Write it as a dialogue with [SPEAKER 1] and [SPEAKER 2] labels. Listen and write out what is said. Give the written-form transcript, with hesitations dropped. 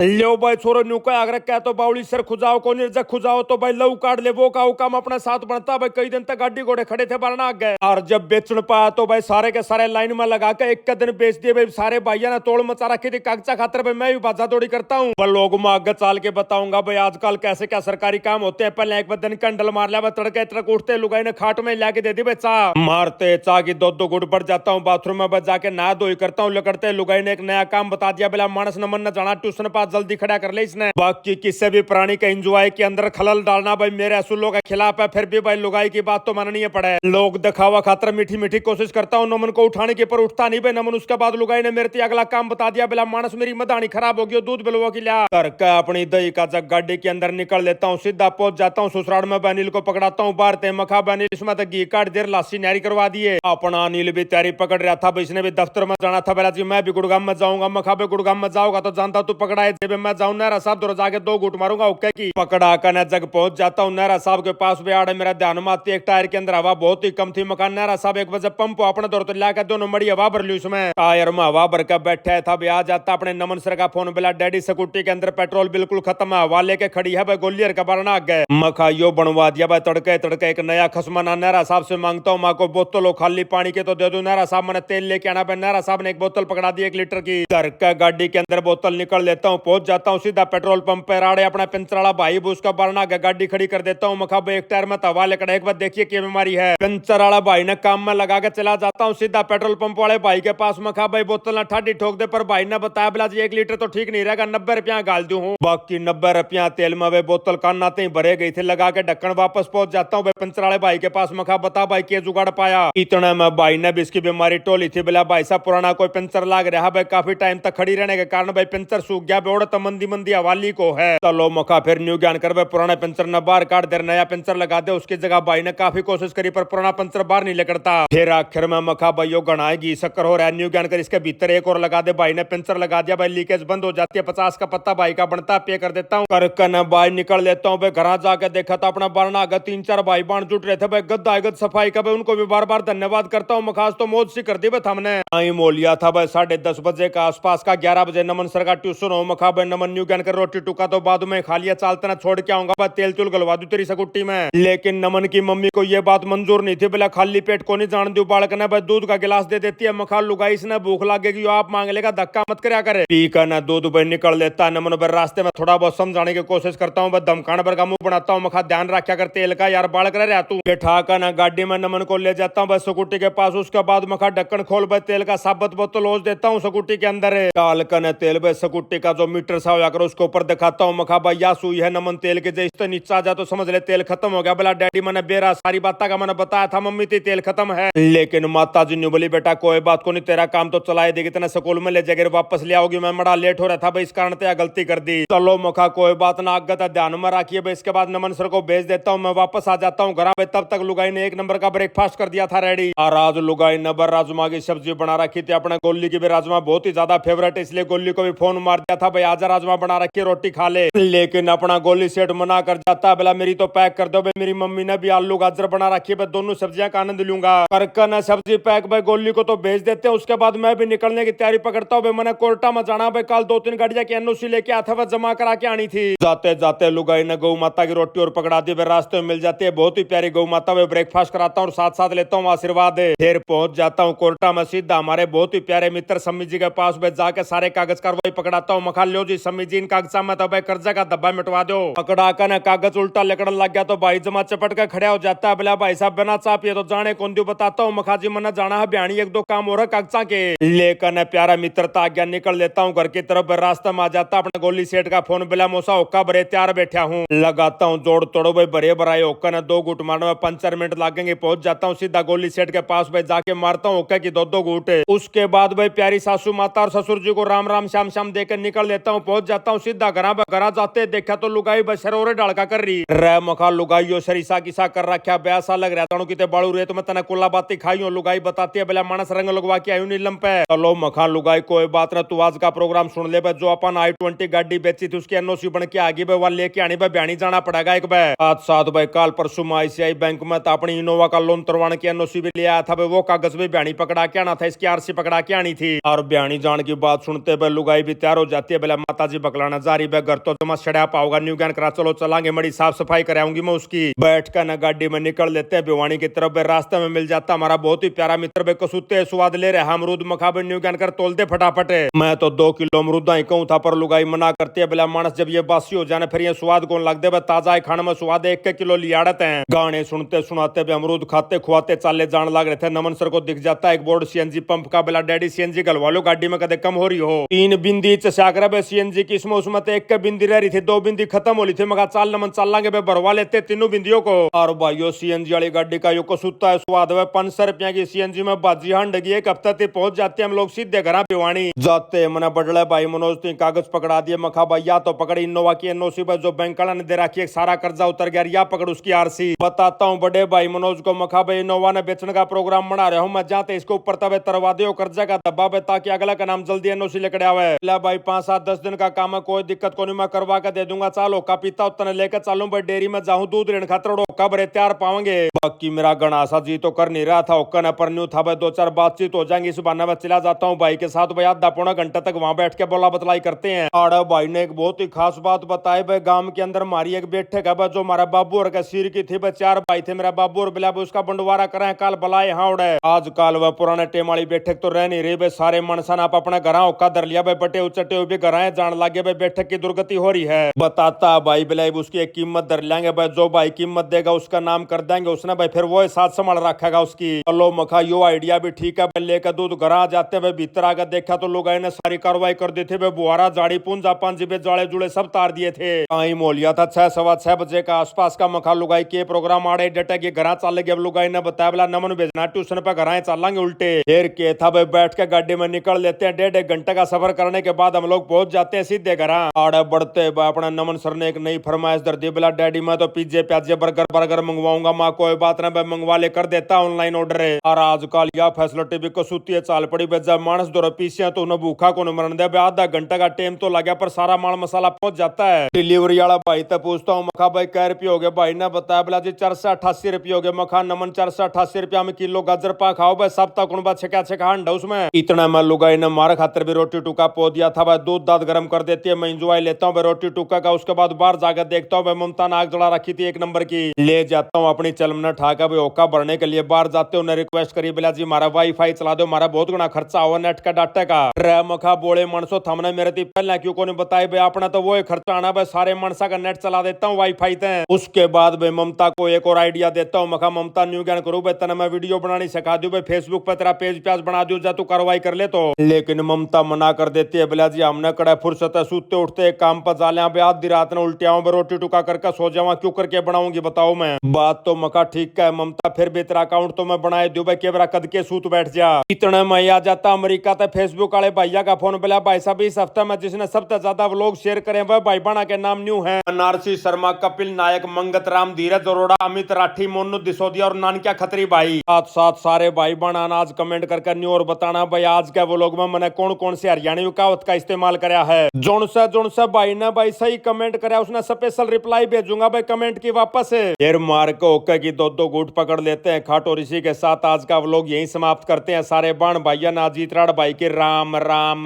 [SPEAKER 1] लो भाई छोरो न्यू का अगर क्या तो बाउली सर खुजाओ को निर्जक खुजाओ तो भाई लव काट ले वो का काम अपने साथ बनता भाई। कई दिन तक गाड़ी घोड़े खड़े थे बरना आ गए और जब बेचन पाया तो भाई सारे के सारे लाइन में लगा के एक दिन बेच दिए भाई। सारे भाइया ने तोड़ मचा रखी थी कागजा खातर भाई। मैं भी बाजा दौड़ी करता हूँ पर लोग में आगे चाल के बताऊंगा भाई आजकल कैसे क्या सरकारी काम होते हैं। पहले एक दिन कंडल मार लिया तड़के तड़क उठते लुगाई ने खाट में लाके दे दी भाई चाह मारते चाह की दो गुट बढ़ जाता हूँ बाथरूम में जाके नहा धोई करता हूँ। लकड़ते लुगाई ने एक नया काम बता दिया बोला मानस न मन न जाना ट्यूशन पास जल्दी खड़ा कर ले इसने। बाकी किसी भी प्राणी के एंजॉय के अंदर खलल डालना भाई मेरे असूलों के खिलाफ है। फिर भी भाई लुगाई की बात तो माननी पड़े। लोग दिखावा खातर मीठी मीठी कोशिश करता हूँ नमन को उठाने की पर उठता नहीं भाई नमन। उसके बाद लुगाई ने मेरे अगला काम बता दिया बोला मानस मेरी मदानी खराब होगी दूध बिलवा की लिया करके अपनी दही का जग गाड़ी के अंदर निकल लेता हूँ। सीधा पहुंच जाता हूँ ससुराल में अनिल को पकड़ाता हूँ। बाहर ते मखा अनिल इसमें तो घी काट देर लासी नारी करवा दिए। अपना अनिल भी तैयारी पकड़ रहा था इसने भी दफ्तर में जाना था। बोला जी मैं भी गुड़गाम में जाऊंगा। मखा भी गुड़गाम में जाऊंगा तो जानता तू पकड़ाए जेब में जाऊँ नहरा साहब दूर जाके दो घूट मारूंगा ओके की पकड़ा कर न जग पहुंच जाता हूँ। नहरा साहब के पास भी आड़े मेरा ध्यान में आती एक टायर के अंदर हवा बहुत ही कम थी। मकान नहरा साहब एक बजे पंप अपने दौर तो लाकर दोनों मड़ी हवा भर ली उसमें टायर में हवा भर कर बैठा था। आ जाता अपने नमन सर का फोन बिला डैडी स्कूटी के अंदर पेट्रोल बिल्कुल खत्म है हवा लेके खड़ी है भाई गोलियर का बारना आ गए। मखा यो बनवा दिया भाई तड़के तड़के एक नया खसमाना नहरा साहब से मांगता हूँ। माँ को बोतल हो खाली पानी के तो दे दो। नहरा साहब मैंने तेल लेके आना भाई। नहरा साहब ने एक बोतल पकड़ा दी 1 लीटर की। घर का गाड़ी के अंदर बोतल निकल लेता हूँ पहुंच जाता हूँ सीधा पेट्रोल पंप पे राड़े अपना पंचर वाला भाई उसका बरना गाड़ी खड़ी कर देता हूँ। मखा एक टायर में तवा लेकर एक बार देखिए क्या बीमारी है। पंचर वाला भाई ने काम में लगा के चला जाता हूँ सीधा पेट्रोल पंप वाले भाई के पास। मखा भाई बोतल ना ठाडी ठोक दे पर भाई ने बताया बोला जी 1 लीटर तो ठीक नहीं रहेगा 90 रुपया गाल दूं हूँ। बाकी 90 रुपया तेल में वे बोतल कान आते ही भरे गई थे लगा के ढक्कन वापस पहुंच जाता हूँ पंचर वाले भाई के पास। मखा बता भाई के जुगाड़ पाया। इतना में भाई ने भी इसकी बीमारी टोली थी बोला भाई साहब पुराना कोई पंचर लाग रहा भाई काफी टाइम तक खड़ी रहने के कारण भाई पंचर सूख गया बेड़ तो मंदी मंदी हवाली को है। चलो मखा फिर न्यू ज्ञान कर पुराना पंचर न बाहर काट दे नया पंचर लगा दे। उसकी जगह भाई ने काफी कोशिश करी पर पुराना पंचर बाहर नहीं निकलता। फिर आखिर में मखा भाइयों गणाएगी शक्कर हो रहा है न्यू ज्ञान कर इसके भीतर एक और लगा दे। भाई ने पंचर लगा दिया भाई लीकेज बंद हो जाती है 50 का पत्ता भाई का बनता पे कर देता हूँ कर न भाई निकल लेता हूँ भाई। घर जाके देखा था अपना बारना आगे 3-4 भाई बाण जुट रहे थे भाई गद्दा गद सफाई का भाई। उनको भी बार बार धन्यवाद करता हूँ। मखास तो मौज सी कर दी भाई हमने आई मोलिया था भाई 10:30 बजे का आसपास का 11 बजे नमन सर का ट्यूशन हो। मखा भाई नमन न्यू ज्ञान कर रोटी टुका तो बाद में खा लिया चालता ना छोड़ के आऊंगा भाई तेल तुल गलवा दू तेरी सकुट्टी में। लेकिन नमन की मम्मी को ये बात मंजूर नहीं थी बोला खाली पेट को नहीं जान दू बालक ने भाई दूध का गिलास दे देती है। मखा लुगाई इसने भूख लगेगी आप मांग लेगा धक्का मत करया करे। पी कर ना दूध भाई निकल लेता है। नमन भाई रास्ते में थोड़ा बहुत समझाने की कोशिश करता हूँ धमकाने पर का मुंह बनाता हूँ। मखा ध्यान रखा कर तेल का यार बालक रह तू बैठा कर ना गाड़ी में नमन को ले जाता हूँ भाई स्कूटी के पास। उसके बाद मखा ढक्कन खोल भाई तेल का साबत बोतल ओस देता हूँ स्कूटी के अंदर डाल कर तेल भाई स्कूटी का जो मीटर सा होया कर उसके ऊपर दिखाता हूँ। मखा भाई या सुई है नमन तेल के जैसे नीचे आ जा तो समझ ले तेल खत्म हो गया। बोला डैडी मैंने बेरा सारी बात का मैंने बताया था मम्मी थी तेल खत्म है। लेकिन माता जी ने बोली बेटा कोई बात को नहीं तेरा काम तो चलाए देगी तेना स्कूल में ले जाकर वापस ले आओगी। मैं बड़ा लेट हो रहा था भाई इस कारण ते गलती कर दी। चलो मखा कोई बात ना आगे ध्यान में रखिए भाई। इसके बाद नमन सर को भेज देता हूँ मैं वापस आ जाता हूँ घर। तब तक लुगाई ने 1 नंबर का ब्रेकफास्ट कर दिया था रेडी। और आज लुगाई नबर राजमा की सब्जी बना रखी थी। अपने गोली की भी राजमा बहुत ही ज्यादा फेवरेट है इसलिए गोली को भी फोन मार दिया था भाई आजा राजमा बना रखी रोटी खा ले। लेकिन अपना गोली सेठ मना कर जाता बोला मेरी तो पैक कर दो भाई। मेरी मम्मी ने भी आलू गाजर बना रखी है दोनों सब्जियां का आनंद लूंगा। करकन सब्जी पैक भाई गोली को तो भेज देते हैं। उसके बाद मैं भी निकलने की तैयारी पकड़ता हूँ। मैंने कोर्टा में जाना भाई कल 2-3 गाड़ियां की एनओसी लेके आया था वह जमा करा के आनी थी। जाते जाते लुगाई ने गौ माता की रोटी और पकड़ा दी रास्ते में मिल जाती है बहुत ही प्यारी गौ माता। वे ब्रेकफास्ट कराता हूँ और साथ साथ लेता हूँ आशीर्वाद। फिर पहुंच जाता हूँ कोर्टा में सीधा हमारे बहुत ही प्यारे मित्र सम्मी जी के पास में जाके सारे कागज कार्रवाई पकड़ाता हूँ। मखा लो जी सम्मी जी इन कागजा में तो भाई कर्जा का धब्बा मिटवा दो। पकड़ा कर कागज उल्टा लकड़न लग गया तो भाई जमा चपट कर खड़ा हो जाता है। बोला भाई साहब बिना चाप ये तो जाने कौन दू बताता हूँ। मखा जी मना जाना है बयानी 1-2 काम हो रहा कागजा के। लेकर प्यारा मित्रता आज्ञा निकल लेता हूँ घर की तरफ। रास्ता में आ जाता अपने गोली सेठ का फोन बिला मोसा ओक्का भरे तैयार बैठा हूँ। लगाता हूँ जोड़ तोड़ो भाई भरे भराए ओक्का ने 2 घूट मारने में 5-4 मिनट लगेंगे। पहुंच जाता हूँ सीधा गोली सेठ के पास भाई जाके मारता हूँ ओक्का की 2-2 घूट। उसके बाद भाई प्यारी सासू माता और ससुर जी को राम राम श्याम श्याम देकर निकल लेता हूँ। पहुंच जाता हूँ सीधा घर जाते देखा तो लुगाई बशरोरे डालका कर रही रे। मखा लुगाइयो सरीसा किसा कर रखा ब्यासा लग रहा था किते बाड़ू रे तो मैं तना कुल्ला बाती खाई हूँ। लुगाई बताती है बोला मानस रंग लगवा के आई नीलम पे। चलो मखा लुगाई कोई बात ना तू आज का प्रोग्राम सुन ले जो अपन i20 गाड़ी बेची थी उसकी एनओसी बन के आगे भाई लेके आनी भाई ब्याणी जाना पड़ेगा एक बार। आज साथ भाई काल परसों में ICICI बैंक में तो अपनी इनोवा का लोन तरवाने की एनओसी भी ले आया था भाई। वो कागज भी ब्याणी पकड़ा के आना था इसकी आरसी पकड़ा के आनी थी। और ब्याणी जान की बात सुनते भाई लुगाई भी तैयार हो जाती है। बेला माता जी बकलाना जारी बे घर तो जमा छड़ा पाओगा न्यू ज्ञान करा चलो चलांगे मड़ी साफ सफाई कराऊंगी मैं उसकी। बैठ कर न गाड़ी में निकल लेते हैं भिवानी की तरफ। रास्ते में मिल जाता हमारा बहुत ही प्यारा मित्र बे कसूते स्वाद ले रहे अमरूद मखाबे न्यू ज्ञान कर तोल दे फटाफट। मैं तो 2 किलो अमरूदा ही कहूँ था पर लुगाई मना करती है बेला मानस जब ये बासी हो जाने फिर ये स्वाद कौन लग दे ताजा है खाने में स्वाद 1 किलो लियाड़ते हैं। गाने सुनते सुनाते भी अमरूद खाते खुआते चाले जान लग रहे थे। नमन सर को दिख जाता है एक बोर्ड सीएनजी पंप का। बेला डैडी सीएनजी गलवा लो गाड़ी में कदे कम हो रही हो। 3 बिंदी चसाकर बे सीएनजी की इसमें उसमें तो 1 बिंदी रह रही थी 2 बिंदी खत्म हो रही थी। मगा चाल नमन चाल लांगे बे भरवा लेते तीनों बिंदियों को। और भाइयों सीएनजी वाली गाड़ी का यो को सुता है स्वाद है। 500 रुपया की सीएनजी में बाजी हंडगी 1 हफ्ते तक पहुंच जाते हम लोग सीधे घर भिवानी जाते। मैंने बडले भाई मनोज तीन कागज पकड़ा दिए। मखा भाई या तो पकड़ी इनोवा की एनओसी पर जो बैंक वाला ने दे रखी है सारा कर्जा उतर गया या पकड़ उसकी आरसी। बताता हूँ बड़े भाई मनोज को मखा भाई इनोवा ने बेचने का प्रोग्राम बना रहा हूँ मैं जाते इसको ऊपर तब तरवा दे कर्जा का दबाव है ताकि अगला का नाम जल्दी एनओसी लेकर आवे। भाई 5-7-10 दिन का काम है कोई दिक्कत को नहीं मैं करवा के दे दूंगा। चालो का पीता उतना लेकर चालू भाई डेयरी में जाऊँ दूध लेने खातर कब रे तैयार पाओगे। बाकी मेरा गणासा जी तो कर नहीं रहा था ओक्का पर न्यू था भाई 2-4 बातचीत हो जाएंगी। इस बहाने में चला जाता हूँ भाई के साथ भाई आधा पौना घंटा तक वहां बैठ के बोला बतलाई करते हैं। आड़ा भाई ने एक बहुत ही खास बात बताई भाई गांव के अंदर मारी एक बैठक है जो हमारा बाबू और का सिर की थी भाई 4 भाई थे मेरा बाबू और बिला उसका बंटवारा करे काल बलाए हाँ उड़े। आज काल वह पुराने टेम वाली बैठक तो रह नहीं रही भाई सारे मनसन आप अपना घर औका धर लिया भाई बटे उचटे हुए भी घर जान लागे भाई बैठक की दुर्गति हो रही है। बताता भाई बिलाई उसकी एक कीमत धर लेंगे भाई जो भाई कीमत देगा उसका नाम कर देंगे उसने भाई फिर वो साथ संभाल रखेगा उसकी। चलो मखा यो आइडिया भी ठीक है भाई लेकर दूध घर आ जाते भाई भीतर आकर देखा तो लोग ने सारी कार्रवाई कर दी थी भाई बुआरा जाड़ी पूंजा पांजी बे जाड़े जुड़े सब तार दिए थे। आई मोलिया था 6-6:15 बजे का आसपास का मखा लुगाई के प्रोग्राम आड़े डटे के घर चल गए। अब लुगाई ने बताया बोला नमन भेजना ट्यूशन पे घर चलेंगे उल्टे फिर के था भाई बैठ के गाड़ी में निकल लेते हैं। 1.5 घंटे का सफर करने के बाद हम लोग पहुंच जाते हैं सीधे घर। आड़े बढ़ते अपना नमन सर ने एक नई फरमाइश दर दी बोला डैडी मैं तो पिज्जे प्याजे बर्गर मंगवाऊंगा। माँ कोई बात ना मंगवा ले कर देता ऑनलाइन ऑर्डर है। और आजकल यह फैसिलिटी भी कसूती चाल पड़ी जब मानस दो पीसिया तो उन्हें भूखा को मरन दे आधा घंटा का टाइम तो लगा पर सारा माल मसाला पहुंच जाता है। डिलीवरी वाला भाई तो पूछता हूँ मखा भाई क्या रुपये हो गए। भाई ने बताया बोला जी 488 रुपये हो गए। मखा नमन 488 रुपया में किलो गाजर पा खाओ भाई सब तक उन छका छका हंडा उसमें इतना मैं लुगाई ने मार खातर भी रोटी टुका पो दिया था भाई। दूध दाद गर्म कर देती है मैं इंजॉय लेता हूँ रोटी टुका का। उसके बाद बाहर जाकर देखता हूँ ममता नाक जड़ा रखी थी 1 नंबर की ले जाता हूँ अपनी चलमना ठाका भाई ओका भरने के लिए बाहर जाते हो रिक्वेस्ट करी बोला जी हमारा वाईफाई चला दो हमारा बहुत गुना खर्चा हुआ नेट का डाटा का। रे मखा बोले मनसो थमने मेरे थी पहले क्यों को नहीं बताई भाई अपना तो वो खर्चा आना भाई सारे मनसा का नेट चला देता हूँ वाईफाई ते। उसके बाद भाई ममता को एक और आइडिया देता हूँ मखा ममता न्यू ज्ञान करूँ भाई तना मैं वीडियो बनानी सिखा दू भाई फेसबुक पर तेरा पेज प्याज बना दू जा तू कार्रवाई कर ले तो। लेकिन ममता मना कर देती है बोला जी हमने कड़ा फुर्सत है सूते उठते काम पर जा लिया आधी रात ने उल्टे आऊं रोटी टुका करके सो जावा क्यों करके बनाऊंगी बताओ मैं। बात तो मका ठीक है ममता फिर भी तेरा अकाउंट तो मैं बनाए दू भाई केवरा कद के सूत बैठ जा। इतने मैं आ जाता अमेरिका तक फेसबुक वाले भैया का फोन बोला भाई साहब इस हफ्ते में जिसने सबसे ज्यादा व्लॉग शेयर करे वह भाई बना के नाम न्यू है नारसी शर्मा कपिल नायक मंगत राम धीरज अरोड़ा अमित राठी मोनू दिसोदिया और नानकिया खत्री भाई। साथ साथ सारे भाई बना आज कमेंट करके न्यू और बताना भाई आज के व्लॉग में मैंने कौन कौन से हरियाणवी कहावत का इस्तेमाल कराया है। जोन सा भाई ने भाई सही कमेंट कराया उसने स्पेशल रिप्लाई भेजूंगा भाई कमेंट की वापस है। फिर मार को ओके की 2-2 घूट पकड़ लेते हैं खाटो ऋषि के साथ आज का व्लॉग यहीं समाप्त करते हैं। सारे बाण भाइया नाजीत राड़ भाई के राम राम।